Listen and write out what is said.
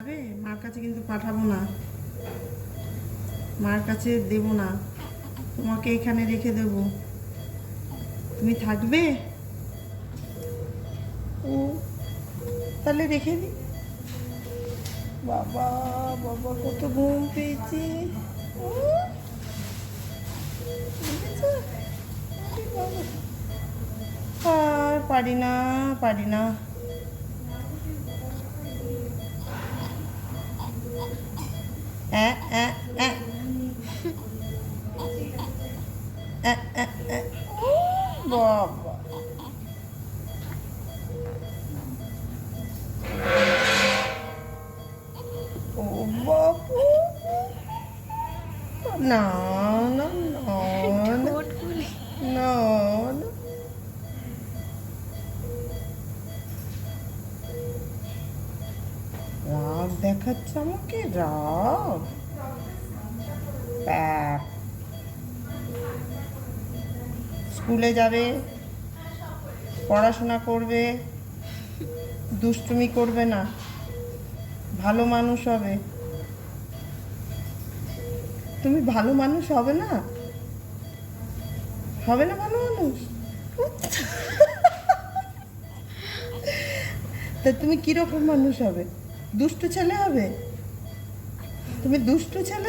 যাবে? মার কাছে কিন্তু পাঠাবো না, মার কাছে দেব না, তোমাকে এখানে রেখে দেব। তুমি থাকবে? ও, তাহলে রেখে দিই। বাবা বাবা, কত ঘুম পেয়েছে। ও, দেখেছো? আরে বাবা, আর পারি না, পারি না। অ্যাঁ, অ্যাঁ, অ্যাঁ, অ্যাঁ, অ্যাঁ, অ্যাঁ। ও বাবা, ও বাবু, না না না না না না। রাগ দেখাচ্ছে আমাকে, রাগ। প্যাক। স্কুলে যাবে, পড়াশোনা করবে, দুষ্টুমি করবে না, ভালো মানুষ হবে। তুমি ভালো মানুষ হবে না? হবে না ভালো মানুষ? তা তুমি কিরকম মানুষ হবে? দুষ্টু ছেলে হবে? তুমি দুষ্টু ছেলে